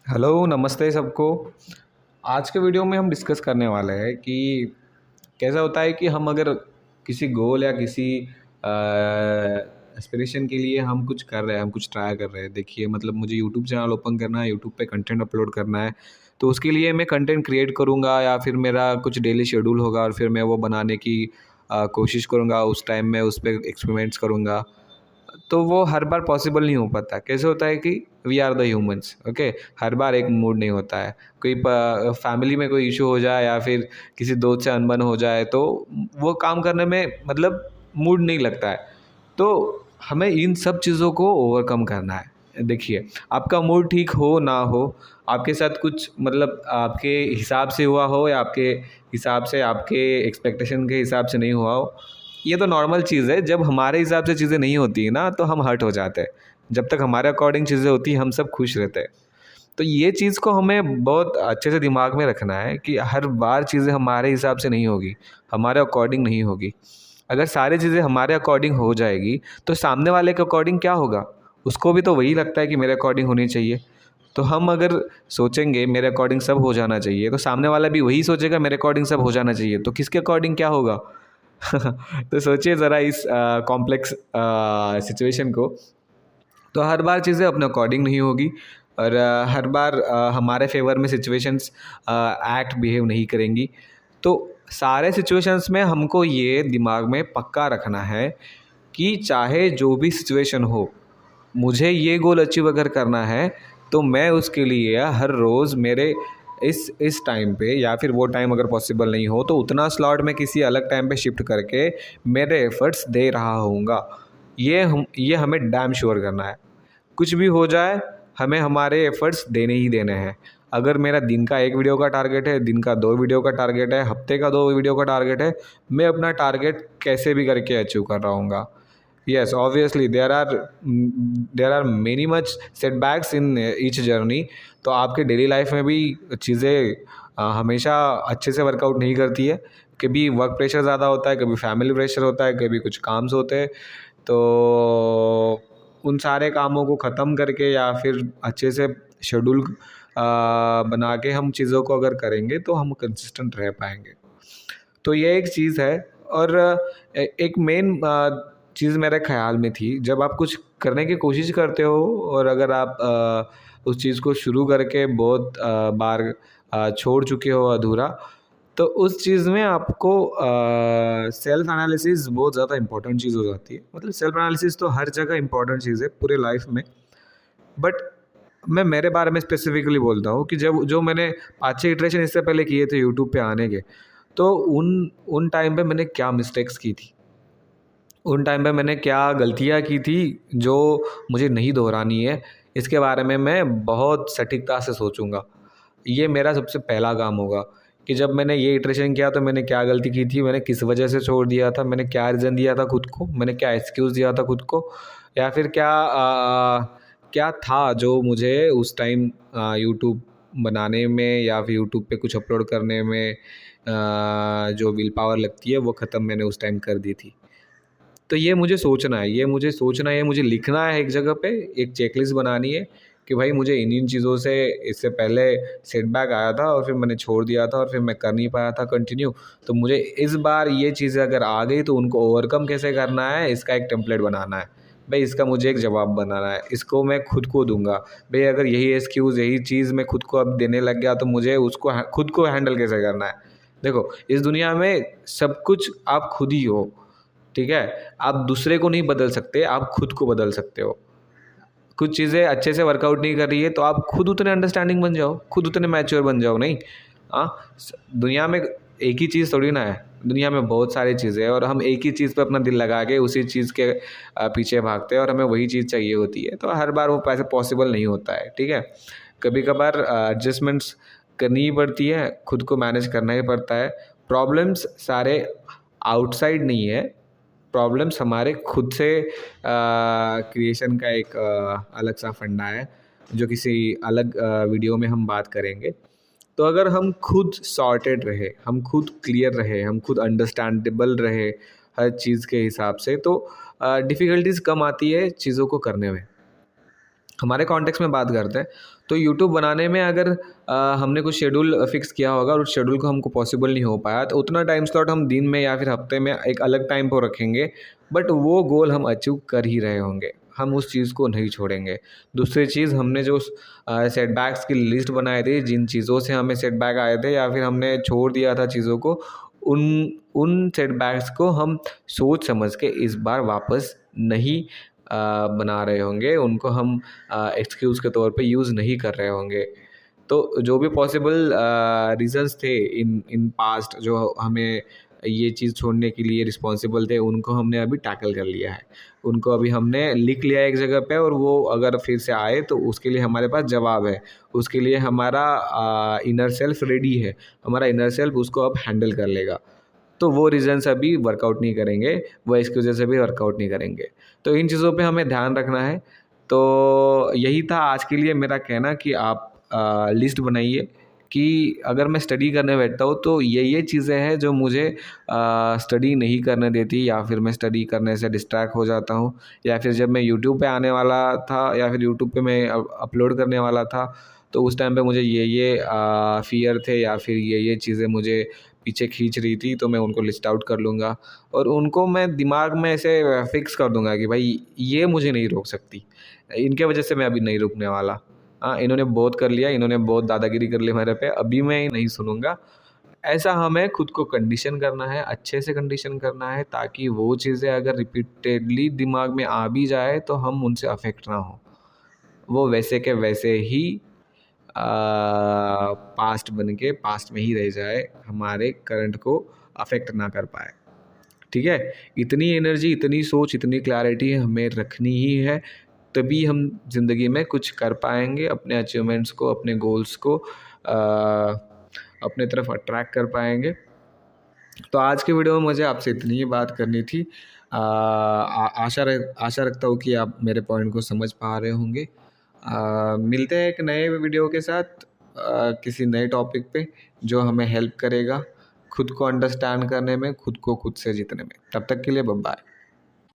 Hello, नमस्ते सबको। आज के वीडियो में हम डिस्कस करने वाले हैं कि कैसा होता है कि हम अगर किसी गोल या किसी एस्पिरेशन के लिए हम कुछ कर रहे हैं, हम कुछ ट्राई कर रहे हैं। देखिए मतलब मुझे यूट्यूब चैनल ओपन करना है, यूट्यूब पे कंटेंट अपलोड करना है, तो उसके लिए मैं कंटेंट क्रिएट करूँगा या फिर मेरा कुछ डेली शेड्यूल होगा और फिर मैं वो बनाने की कोशिश करूँगा। उस टाइम मैं उस पे एक्सपेरिमेंट्स करूँगा। तो वो हर बार पॉसिबल नहीं हो पाता। कैसे होता है कि we are the humans, okay. हर बार एक मूड नहीं होता है। कोई फैमिली में कोई इशू हो जाए या फिर किसी दोस्त से अनबन हो जाए तो वो काम करने में मतलब मूड नहीं लगता है। तो हमें इन सब चीज़ों को ओवरकम करना है। देखिए, आपका मूड ठीक हो ना हो, आपके साथ कुछ मतलब आपके हिसाब से हुआ हो या आपके हिसाब से, आपके एक्सपेक्टेशन के हिसाब से नहीं हुआ हो, ये तो नॉर्मल चीज़ है। जब हमारे हिसाब से चीज़ें नहीं होती है ना, तो हम हर्ट हो जाते हैं। जब तक हमारे अकॉर्डिंग चीज़ें होती हैं, हम सब खुश रहते हैं। तो ये चीज़ को हमें बहुत अच्छे से दिमाग में रखना है कि हर बार चीज़ें हमारे हिसाब से नहीं होगी, हमारे अकॉर्डिंग नहीं होगी। अगर सारी चीज़ें हमारे अकॉर्डिंग हो जाएगी, तो सामने वाले के अकॉर्डिंग क्या होगा? उसको भी तो वही लगता है कि मेरे अकॉर्डिंग होनी चाहिए। तो हम अगर सोचेंगे मेरे अकॉर्डिंग सब हो जाना चाहिए, तो सामने वाला भी वही सोचेगा मेरे अकॉर्डिंग सब हो जाना चाहिए। तो किसके अकॉर्डिंग क्या होगा? तो सोचिए ज़रा इस कॉम्प्लेक्स सिचुएशन को। तो हर बार चीज़ें अपने अकॉर्डिंग नहीं होगी और हर बार हमारे फेवर में सिचुएशंस एक्ट बिहेव नहीं करेंगी। तो सारे सिचुएशंस में हमको ये दिमाग में पक्का रखना है कि चाहे जो भी सिचुएशन हो, मुझे ये गोल अचीव अगर करना है, तो मैं उसके लिए हर रोज़ मेरे इस टाइम पे या फिर वो टाइम अगर पॉसिबल नहीं हो तो उतना स्लॉट मैं किसी अलग टाइम पे शिफ्ट करके मेरे एफ़र्ट्स दे रहा होऊँगा। ये हमें डैम श्योर करना है। कुछ भी हो जाए, हमें हमारे एफ़र्ट्स देने ही देने हैं। अगर मेरा दिन का 1 वीडियो का टारगेट है, दिन का 2 वीडियो का टारगेट है, हफ़्ते का 2 वीडियो का टारगेट है, मैं अपना टारगेट कैसे भी करके अचीव कर रहा हूँगा। Yes, obviously there are many much setbacks in each journey। तो आपके डेली लाइफ में भी चीज़ें हमेशा अच्छे से वर्कआउट नहीं करती है। कभी वर्क प्रेशर ज़्यादा होता है, कभी फैमिली प्रेशर होता है, कभी कुछ काम्स होते हैं। तो उन सारे कामों को ख़त्म करके या फिर अच्छे से शेड्यूल बना के हम चीज़ों को अगर करेंगे तो हम कंसिस्टेंट रह पाएंगे। तो ये एक चीज़ है। और एक मेन चीज़ मेरे ख़्याल में थी, जब आप कुछ करने की कोशिश करते हो और अगर आप उस चीज़ को शुरू करके बहुत बार छोड़ चुके हो अधूरा, तो उस चीज़ में आपको सेल्फ एनालिसिस बहुत ज़्यादा इंपॉर्टेंट चीज़ हो जाती है। मतलब सेल्फ एनालिसिस तो हर जगह इंपॉर्टेंट चीज़ है पूरे लाइफ में। बट मैं मेरे बारे में स्पेसिफिकली बोलता हूँ कि जब जो मैंने 5-6 इटरेशन इससे पहले किए थे यूट्यूब पे आने के, तो उन उन टाइम पे मैंने क्या मिस्टेक्स की थी, उन टाइम पे मैंने क्या गलतियाँ की थी जो मुझे नहीं दोहरानी है, इसके बारे में मैं बहुत सटीकता से सोचूँगा। ये मेरा सबसे पहला काम होगा कि जब मैंने ये इटरेशन किया तो मैंने क्या गलती की थी, मैंने किस वजह से छोड़ दिया था, मैंने क्या रीज़न दिया था खुद को, मैंने क्या एक्सक्यूज़ दिया था खुद को, या फिर क्या था जो मुझे उस टाइम यूट्यूब बनाने में या फिर यूट्यूब पे कुछ अपलोड करने में जो विल पावर लगती है वो ख़त्म मैंने उस टाइम कर दी थी। तो ये मुझे सोचना है, ये मुझे सोचना है, ये मुझे लिखना है एक जगह पे, एक चेकलिस्ट बनानी है कि भाई मुझे इन-इन चीज़ों से इससे पहले सेटबैक आया था और फिर मैंने छोड़ दिया था और फिर मैं कर नहीं पाया था कंटिन्यू। तो मुझे इस बार ये चीज़ें अगर आ गई तो उनको ओवरकम कैसे करना है, इसका एक टेम्पलेट बनाना है। भई इसका मुझे एक जवाब बनाना है, इसको मैं खुद को दूँगा। भई अगर यही एक्सक्यूज़, यही चीज़ मैं खुद को अब देने लग गया तो मुझे उसको खुद को हैंडल कैसे करना है। देखो, इस दुनिया में सब कुछ आप खुद ही हो, ठीक है? आप दूसरे को नहीं बदल सकते, आप खुद को बदल सकते हो। कुछ चीज़ें अच्छे से वर्कआउट नहीं कर रही है तो आप खुद उतने अंडरस्टैंडिंग बन जाओ, खुद उतने मैच्योर बन जाओ। नहीं, दुनिया में एक ही चीज़ थोड़ी ना है, दुनिया में बहुत सारी चीज़ें हैं और हम एक ही चीज़ पे अपना दिल लगा के उसी चीज़ के पीछे भागते हैं और हमें वही चीज़ चाहिए होती है। तो हर बार वो पैसे पॉसिबल नहीं होता है, ठीक है? कभी कभार एडजस्टमेंट्स करनी ही पड़ती है, खुद को मैनेज करना ही पड़ता है। प्रॉब्लम्स सारे आउटसाइड नहीं है, प्रॉब्लम्स हमारे खुद से क्रिएशन का एक अलग सा फंडा है, जो किसी अलग वीडियो में हम बात करेंगे। तो अगर हम खुद सॉर्टेड रहे, हम खुद क्लियर रहे, हम खुद अंडरस्टैंडेबल रहे हर चीज़ के हिसाब से, तो डिफ़िकल्टीज़ कम आती है चीज़ों को करने में। हमारे कॉन्टेक्स्ट में बात करते हैं तो यूट्यूब बनाने में अगर हमने कुछ शेड्यूल फिक्स किया होगा और उस शेड्यूल को हमको पॉसिबल नहीं हो पाया तो उतना टाइम स्लॉट हम दिन में या फिर हफ्ते में एक अलग टाइम पर रखेंगे, बट वो गोल हम अचीव कर ही रहे होंगे, हम उस चीज़ को नहीं छोड़ेंगे। दूसरी चीज़, हमने जो सेटबैक्स की लिस्ट बनाई थी, जिन चीज़ों से हमें सेटबैक आए थे या फिर हमने छोड़ दिया था चीज़ों को, उन उन सेटबैक्स को हम सोच समझ के इस बार वापस नहीं बना रहे होंगे, उनको हम एक्सक्यूज़ के तौर पे यूज़ नहीं कर रहे होंगे। तो जो भी पॉसिबल रीज़न्स थे इन इन पास्ट जो हमें ये चीज़ छोड़ने के लिए रिस्पॉन्सिबल थे, उनको हमने अभी टैकल कर लिया है। उनको अभी हमने लिख लिया है एक जगह पे, और वो अगर फिर से आए तो उसके लिए हमारे पास जवाब है। उसके लिए हमारा इनर सेल्फ रेडी है, हमारा इनर सेल्फ उसको अब हैंडल कर लेगा। तो वो रीज़न्स अभी वर्कआउट नहीं करेंगे, वो एक्सक्यूज़ेज़ अभी वर्कआउट नहीं करेंगे। तो इन चीज़ों पे हमें ध्यान रखना है। तो यही था आज के लिए मेरा कहना कि आप लिस्ट बनाइए कि अगर मैं स्टडी करने बैठता हूँ तो ये चीज़ें हैं जो मुझे स्टडी नहीं करने देती, या फिर मैं स्टडी करने से डिस्ट्रैक्ट हो जाता हूँ, या फिर जब मैं यूट्यूब पे आने वाला था या फिर यूट्यूब पे मैं अपलोड करने वाला था तो उस टाइम पे मुझे ये फ़ियर थे या फिर ये चीज़ें मुझे पीछे खींच रही थी, तो मैं उनको लिस्ट आउट कर लूँगा और उनको मैं दिमाग में ऐसे फिक्स कर दूँगा कि भाई ये मुझे नहीं रोक सकती, इनके वजह से मैं अभी नहीं रुकने वाला। हाँ, इन्होंने बहुत कर लिया, इन्होंने बहुत दादागिरी कर ली मेरे पे, अभी मैं नहीं सुनूँगा। ऐसा हमें खुद को कंडीशन करना है, अच्छे से कंडीशन करना है, ताकि वो चीज़ें अगर रिपीटेडली दिमाग में आ भी जाए तो हम उनसे अफेक्ट ना हो, वो वैसे के वैसे ही पास्ट बन के पास्ट में ही रह जाए, हमारे करंट को अफेक्ट ना कर पाए। ठीक है? इतनी एनर्जी, इतनी सोच, इतनी क्लैरिटी हमें रखनी ही है, तभी हम ज़िंदगी में कुछ कर पाएँगे, अपने अचीवमेंट्स को, अपने गोल्स को अपने तरफ अट्रैक्ट कर पाएँगे। तो आज के वीडियो में मुझे आपसे इतनी ही बात करनी थी। आशा रखता हूँ कि आप मेरे पॉइंट को समझ पा रहे होंगे। मिलते हैं एक नए वीडियो के साथ किसी नए टॉपिक पे जो हमें हेल्प करेगा खुद को अंडरस्टैंड करने में, खुद को खुद से जीतने में। तब तक के लिए बाय बाय।